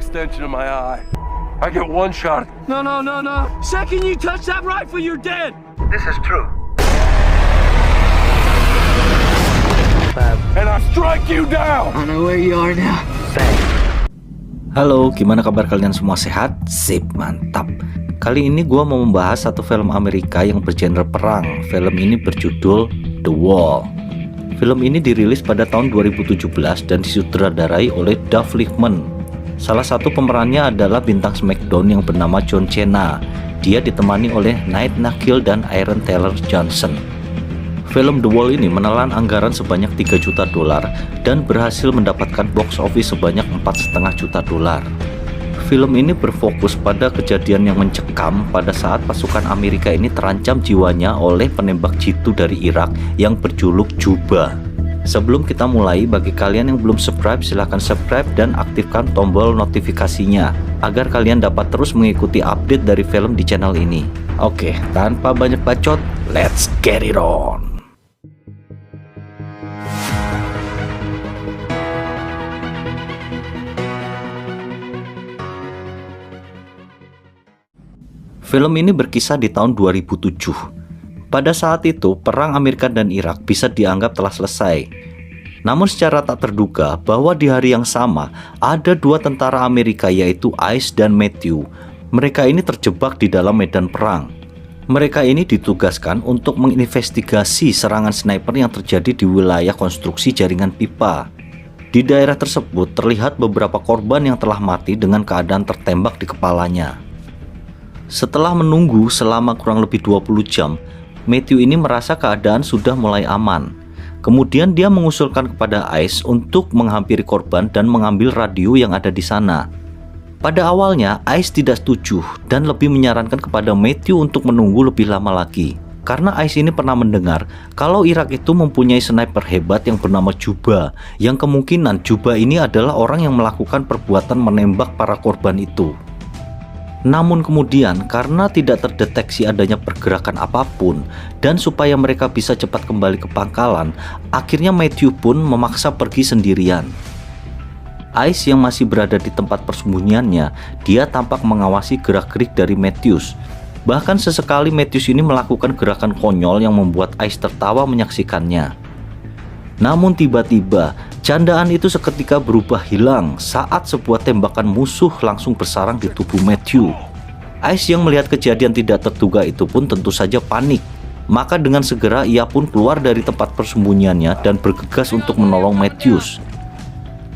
extension of my eye. I get one shot. No. Second you touch that rifle, you're dead. This is true. And I strike you down. I know where you are now. Halo, gimana kabar kalian semua? Sehat? Sip, mantap. Kali ini gue mau membahas satu film Amerika yang bergenre perang. Film ini berjudul The Wall. Film ini dirilis pada tahun 2017 dan disutradarai oleh Dave Lichtman. Salah satu pemerannya adalah bintang SmackDown yang bernama John Cena. Dia ditemani oleh Nate Nagel dan Aaron Taylor Johnson. Film The Wall ini menelan anggaran sebanyak $3 juta dan berhasil mendapatkan box office sebanyak $4,5 juta. Film ini berfokus pada kejadian yang mencekam pada saat pasukan Amerika ini terancam jiwanya oleh penembak jitu dari Irak yang berjuluk Juba. Sebelum kita mulai, bagi kalian yang belum subscribe, silahkan subscribe dan aktifkan tombol notifikasinya agar kalian dapat terus mengikuti update dari film di channel ini. Oke, tanpa banyak bacot, let's get it on. Film ini berkisah di tahun 2007. Pada saat itu, perang Amerika dan Irak bisa dianggap telah selesai. Namun secara tak terduga bahwa di hari yang sama, ada dua tentara Amerika yaitu Ice dan Matthew. Mereka ini terjebak di dalam medan perang. Mereka ini ditugaskan untuk menginvestigasi serangan sniper yang terjadi di wilayah konstruksi jaringan pipa. Di daerah tersebut terlihat beberapa korban yang telah mati dengan keadaan tertembak di kepalanya. Setelah menunggu selama kurang lebih 20 jam, Matthew ini merasa keadaan sudah mulai aman. Kemudian dia mengusulkan kepada Ice untuk menghampiri korban dan mengambil radio yang ada di sana. Pada awalnya Ice tidak setuju dan lebih menyarankan kepada Matthew untuk menunggu lebih lama lagi. Karena Ice ini pernah mendengar kalau Irak itu mempunyai sniper hebat yang bernama Juba, yang kemungkinan Juba ini adalah orang yang melakukan perbuatan menembak para korban itu. Namun kemudian karena tidak terdeteksi adanya pergerakan apapun dan supaya mereka bisa cepat kembali ke pangkalan, akhirnya Matthew pun memaksa pergi sendirian. Ice yang masih berada di tempat persembunyiannya, dia tampak mengawasi gerak-gerik dari Matthew. Bahkan sesekali Matthew ini melakukan gerakan konyol yang membuat Ice tertawa menyaksikannya. Namun tiba-tiba candaan itu seketika berubah hilang saat sebuah tembakan musuh langsung bersarang di tubuh Matthew. Ice yang melihat kejadian tidak terduga itu pun tentu saja panik. Maka dengan segera ia pun keluar dari tempat persembunyiannya dan bergegas untuk menolong Matthew.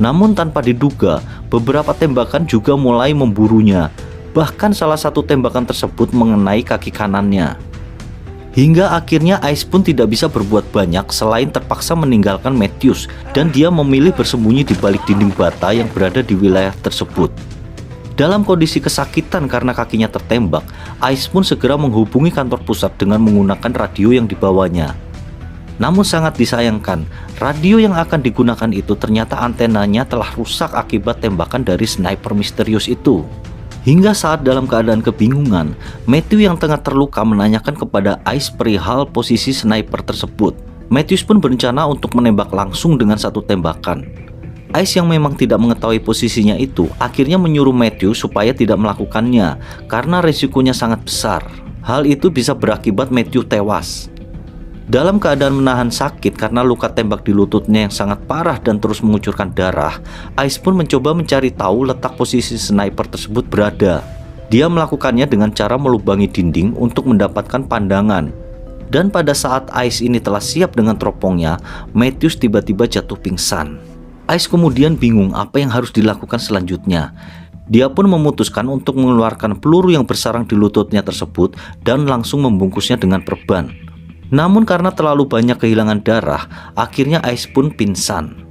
Namun tanpa diduga, beberapa tembakan juga mulai memburunya. Bahkan salah satu tembakan tersebut mengenai kaki kanannya. Hingga akhirnya Ice pun tidak bisa berbuat banyak selain terpaksa meninggalkan Matthew dan dia memilih bersembunyi di balik dinding bata yang berada di wilayah tersebut. Dalam kondisi kesakitan karena kakinya tertembak, Ice pun segera menghubungi kantor pusat dengan menggunakan radio yang dibawanya. Namun sangat disayangkan, radio yang akan digunakan itu ternyata antenanya telah rusak akibat tembakan dari sniper misterius itu. Hingga saat dalam keadaan kebingungan, Matthew yang tengah terluka menanyakan kepada Ice perihal posisi sniper tersebut. Matthew pun berencana untuk menembak langsung dengan satu tembakan. Ice yang memang tidak mengetahui posisinya itu akhirnya menyuruh Matthew supaya tidak melakukannya karena resikonya sangat besar. Hal itu bisa berakibat Matthew tewas. Dalam keadaan menahan sakit karena luka tembak di lututnya yang sangat parah dan terus mengucurkan darah, Ice pun mencoba mencari tahu letak posisi sniper tersebut berada. Dia melakukannya dengan cara melubangi dinding untuk mendapatkan pandangan. Dan pada saat Ice ini telah siap dengan teropongnya, Matthew tiba-tiba jatuh pingsan. Ice kemudian bingung apa yang harus dilakukan selanjutnya. Dia pun memutuskan untuk mengeluarkan peluru yang bersarang di lututnya tersebut dan langsung membungkusnya dengan perban. Namun karena terlalu banyak kehilangan darah, akhirnya Ice pun pingsan.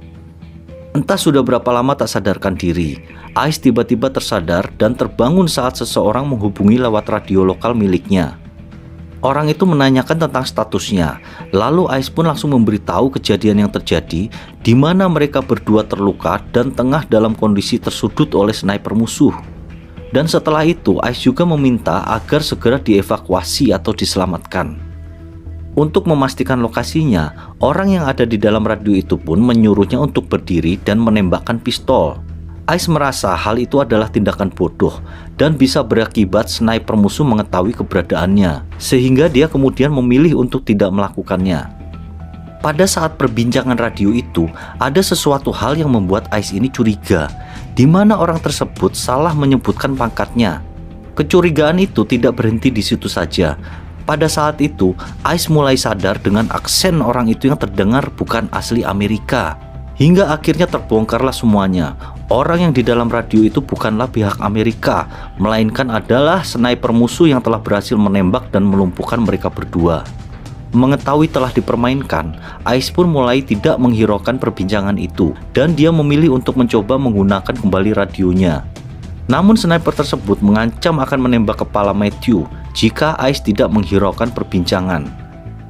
Entah sudah berapa lama tak sadarkan diri, Ice tiba-tiba tersadar dan terbangun saat seseorang menghubungi lewat radio lokal miliknya. Orang itu menanyakan tentang statusnya, lalu Ice pun langsung memberitahu kejadian yang terjadi, di mana mereka berdua terluka dan tengah dalam kondisi tersudut oleh sniper musuh. Dan setelah itu Ice juga meminta agar segera dievakuasi atau diselamatkan. Untuk memastikan lokasinya, orang yang ada di dalam radio itu pun menyuruhnya untuk berdiri dan menembakkan pistol. Ice merasa hal itu adalah tindakan bodoh dan bisa berakibat sniper musuh mengetahui keberadaannya, sehingga dia kemudian memilih untuk tidak melakukannya. Pada saat perbincangan radio itu, ada sesuatu hal yang membuat Ice ini curiga, di mana orang tersebut salah menyebutkan pangkatnya. Kecurigaan itu tidak berhenti di situ saja. Pada saat itu, Ice mulai sadar dengan aksen orang itu yang terdengar bukan asli Amerika. Hingga akhirnya terbongkarlah semuanya. Orang yang di dalam radio itu bukanlah pihak Amerika, melainkan adalah sniper musuh yang telah berhasil menembak dan melumpuhkan mereka berdua. Mengetahui telah dipermainkan, Ice pun mulai tidak menghiraukan perbincangan itu, dan dia memilih untuk mencoba menggunakan kembali radionya. Namun sniper tersebut mengancam akan menembak kepala Matthew jika Ice tidak menghiraukan perbincangan.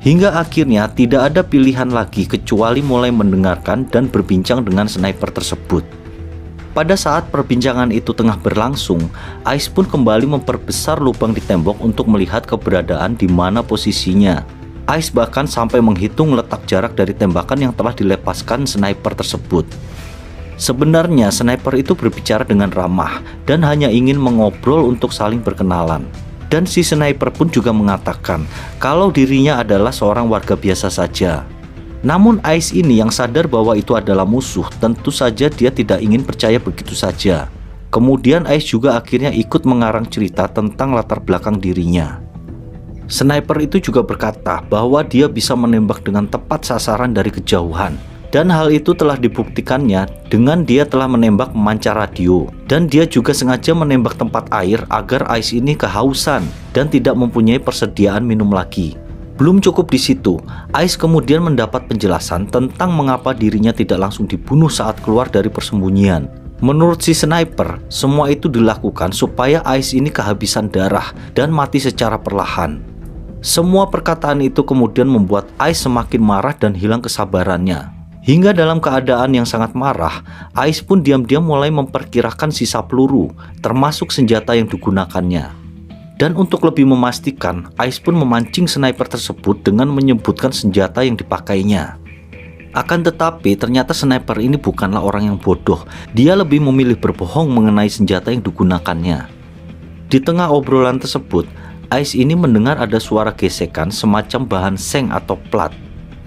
Hingga akhirnya tidak ada pilihan lagi kecuali mulai mendengarkan dan berbincang dengan sniper tersebut. Pada saat perbincangan itu tengah berlangsung, Ice pun kembali memperbesar lubang di tembok untuk melihat keberadaan di mana posisinya. Ice bahkan sampai menghitung letak jarak dari tembakan yang telah dilepaskan sniper tersebut. Sebenarnya sniper itu berbicara dengan ramah dan hanya ingin mengobrol untuk saling berkenalan. Dan si sniper pun juga mengatakan kalau dirinya adalah seorang warga biasa saja. Namun Ice ini yang sadar bahwa itu adalah musuh, tentu saja dia tidak ingin percaya begitu saja. Kemudian Ice juga akhirnya ikut mengarang cerita tentang latar belakang dirinya. Sniper itu juga berkata bahwa dia bisa menembak dengan tepat sasaran dari kejauhan. Dan hal itu telah dibuktikannya dengan dia telah menembak pemancar radio. Dan dia juga sengaja menembak tempat air agar Ice ini kehausan dan tidak mempunyai persediaan minum lagi. Belum cukup di situ, Ice kemudian mendapat penjelasan tentang mengapa dirinya tidak langsung dibunuh saat keluar dari persembunyian. Menurut si sniper, semua itu dilakukan supaya Ice ini kehabisan darah dan mati secara perlahan. Semua perkataan itu kemudian membuat Ice semakin marah dan hilang kesabarannya. Hingga dalam keadaan yang sangat marah, Ice pun diam-diam mulai memperkirakan sisa peluru, termasuk senjata yang digunakannya. Dan untuk lebih memastikan, Ice pun memancing sniper tersebut dengan menyebutkan senjata yang dipakainya. Akan tetapi, ternyata sniper ini bukanlah orang yang bodoh. Dia lebih memilih berbohong mengenai senjata yang digunakannya. Di tengah obrolan tersebut, Ice ini mendengar ada suara gesekan semacam bahan seng atau plat.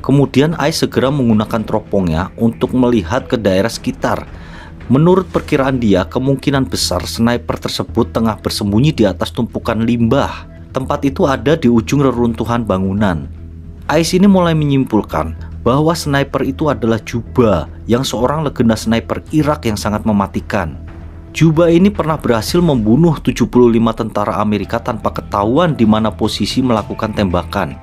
Kemudian Ice segera menggunakan teropongnya untuk melihat ke daerah sekitar. Menurut perkiraan dia, kemungkinan besar sniper tersebut tengah bersembunyi di atas tumpukan limbah. Tempat itu ada di ujung reruntuhan bangunan. Ice ini mulai menyimpulkan bahwa sniper itu adalah Juba, yang seorang legenda sniper Irak yang sangat mematikan. Juba ini pernah berhasil membunuh 75 tentara Amerika tanpa ketahuan di mana posisi melakukan tembakan.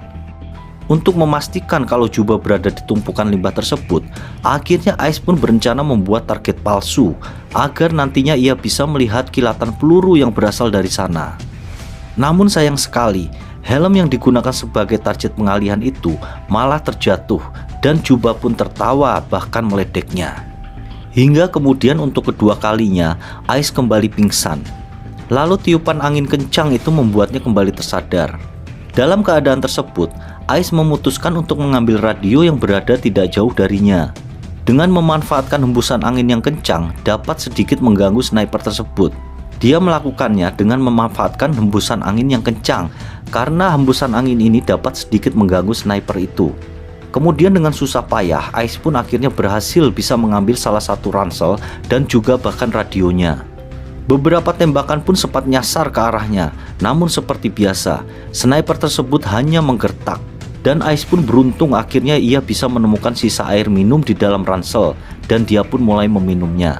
Untuk memastikan kalau Juba berada di tumpukan limbah tersebut, akhirnya Ice pun berencana membuat target palsu agar nantinya ia bisa melihat kilatan peluru yang berasal dari sana. Namun sayang sekali, helm yang digunakan sebagai target pengalihan itu malah terjatuh dan Juba pun tertawa bahkan meledeknya. Hingga kemudian untuk kedua kalinya Ice kembali pingsan. Lalu tiupan angin kencang itu membuatnya kembali tersadar. Dalam keadaan tersebut, Ice memutuskan untuk mengambil radio yang berada tidak jauh darinya. Dengan memanfaatkan hembusan angin yang kencang dapat sedikit mengganggu sniper tersebut. Dia melakukannya dengan memanfaatkan hembusan angin yang kencang, karena hembusan angin ini dapat sedikit mengganggu sniper itu. Kemudian dengan susah payah, Ice pun akhirnya berhasil bisa mengambil salah satu ransel dan juga bahkan radionya. Beberapa tembakan pun sempat nyasar ke arahnya, namun seperti biasa, sniper tersebut hanya menggertak. Dan Ice pun beruntung akhirnya ia bisa menemukan sisa air minum di dalam ransel, dan dia pun mulai meminumnya.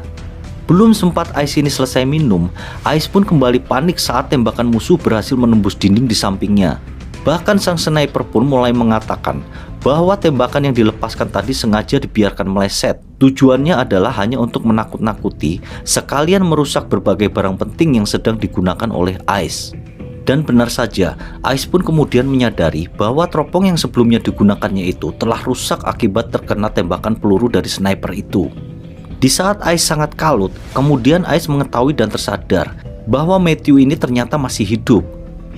Belum sempat Ice ini selesai minum, Ice pun kembali panik saat tembakan musuh berhasil menembus dinding di sampingnya. Bahkan sang sniper pun mulai mengatakan bahwa tembakan yang dilepaskan tadi sengaja dibiarkan meleset. Tujuannya adalah hanya untuk menakut-nakuti, sekalian merusak berbagai barang penting yang sedang digunakan oleh Ice. Dan benar saja, Ice pun kemudian menyadari bahwa teropong yang sebelumnya digunakannya itu telah rusak akibat terkena tembakan peluru dari sniper itu. Di saat Ice sangat kalut, kemudian Ice mengetahui dan tersadar bahwa Matthew ini ternyata masih hidup.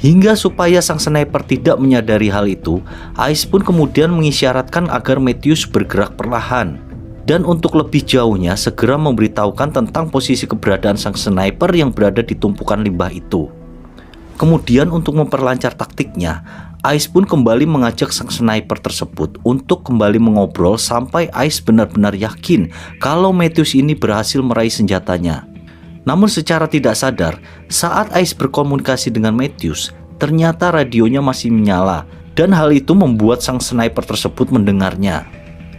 Hingga supaya sang sniper tidak menyadari hal itu, Ice pun kemudian mengisyaratkan agar Matthew bergerak perlahan. Dan untuk lebih jauhnya, segera memberitahukan tentang posisi keberadaan sang sniper yang berada di tumpukan limbah itu. Kemudian untuk memperlancar taktiknya, Ice pun kembali mengajak sang sniper tersebut untuk kembali mengobrol sampai Ice benar-benar yakin kalau Matthews ini berhasil meraih senjatanya. Namun secara tidak sadar, saat Ice berkomunikasi dengan Matthews, ternyata radionya masih menyala dan hal itu membuat sang sniper tersebut mendengarnya.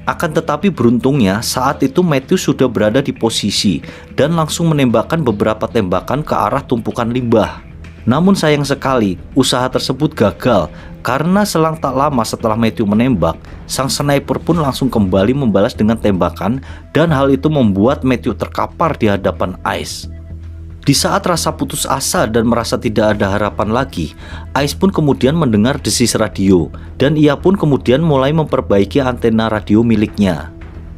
Akan tetapi beruntungnya saat itu Matthews sudah berada di posisi dan langsung menembakkan beberapa tembakan ke arah tumpukan limbah. Namun sayang sekali usaha tersebut gagal karena selang tak lama setelah Matthews menembak, sang sniper pun langsung kembali membalas dengan tembakan dan hal itu membuat Matthews terkapar di hadapan Ice. Di saat rasa putus asa dan merasa tidak ada harapan lagi, Ice pun kemudian mendengar desis radio dan ia pun kemudian mulai memperbaiki antena radio miliknya.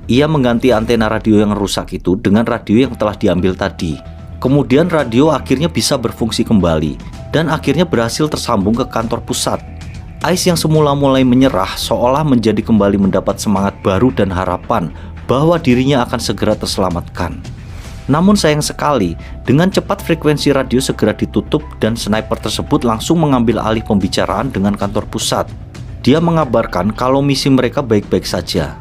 Ia mengganti antena radio yang rusak itu dengan radio yang telah diambil tadi. Kemudian radio akhirnya bisa berfungsi kembali dan akhirnya berhasil tersambung ke kantor pusat. Ice yang semula mulai menyerah seolah menjadi kembali mendapat semangat baru dan harapan bahwa dirinya akan segera terselamatkan. Namun sayang sekali, dengan cepat frekuensi radio segera ditutup dan sniper tersebut langsung mengambil alih pembicaraan dengan kantor pusat. Dia mengabarkan kalau misi mereka baik-baik saja.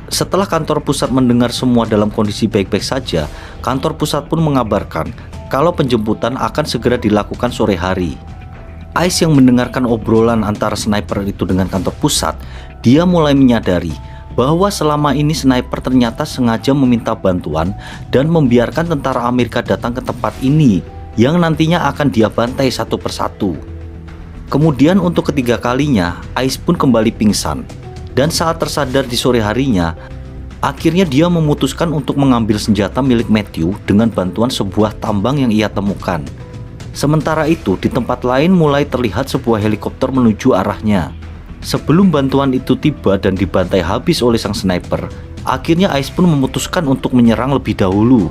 Setelah kantor pusat mendengar semua dalam kondisi baik-baik saja, kantor pusat pun mengabarkan kalau penjemputan akan segera dilakukan sore hari. Ice yang mendengarkan obrolan antara sniper itu dengan kantor pusat, dia mulai menyadari bahwa selama ini sniper ternyata sengaja meminta bantuan dan membiarkan tentara Amerika datang ke tempat ini yang nantinya akan dia bantai satu persatu. Kemudian untuk ketiga kalinya, Ice pun kembali pingsan dan saat tersadar di sore harinya, akhirnya dia memutuskan untuk mengambil senjata milik Matthew dengan bantuan sebuah tambang yang ia temukan. Sementara itu, di tempat lain mulai terlihat sebuah helikopter menuju arahnya. Sebelum bantuan itu tiba dan dibantai habis oleh sang sniper, akhirnya Ice pun memutuskan untuk menyerang lebih dahulu.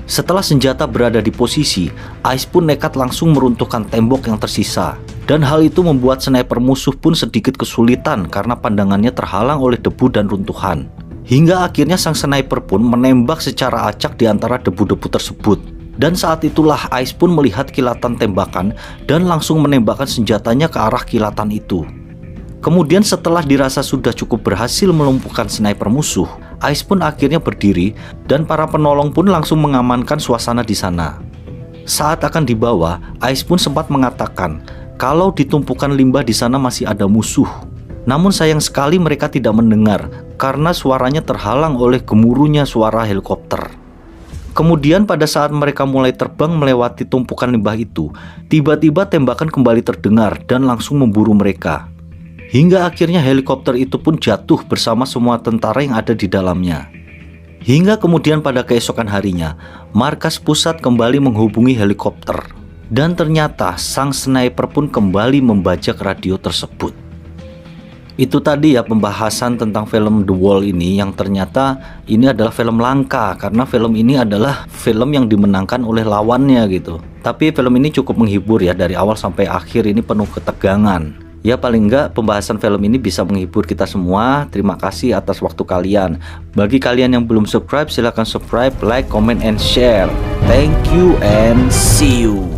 Setelah senjata berada di posisi, Ice pun nekat langsung meruntuhkan tembok yang tersisa. Dan hal itu membuat sniper musuh pun sedikit kesulitan karena pandangannya terhalang oleh debu dan runtuhan. Hingga akhirnya sang sniper pun menembak secara acak di antara debu-debu tersebut. Dan saat itulah Ice pun melihat kilatan tembakan dan langsung menembakkan senjatanya ke arah kilatan itu. Kemudian setelah dirasa sudah cukup berhasil melumpuhkan sniper musuh, Ice pun akhirnya berdiri dan para penolong pun langsung mengamankan suasana di sana. Saat akan dibawa, Ice pun sempat mengatakan kalau di tumpukan limbah di sana masih ada musuh. Namun sayang sekali mereka tidak mendengar karena suaranya terhalang oleh gemuruhnya suara helikopter. Kemudian pada saat mereka mulai terbang melewati tumpukan limbah itu, tiba-tiba tembakan kembali terdengar dan langsung memburu mereka. Hingga akhirnya helikopter itu pun jatuh bersama semua tentara yang ada di dalamnya. Hingga kemudian pada keesokan harinya, markas pusat kembali menghubungi helikopter. Dan ternyata sang sniper pun kembali membajak radio tersebut. Itu tadi ya pembahasan tentang film The Wall ini, yang ternyata ini adalah film langka karena film ini adalah film yang dimenangkan oleh lawannya gitu. Tapi film ini cukup menghibur ya, dari awal sampai akhir ini penuh ketegangan. Ya paling enggak pembahasan film ini bisa menghibur kita semua. Terima kasih atas waktu kalian. Bagi kalian yang belum subscribe, silahkan subscribe, like, comment, and share. Thank you and see you.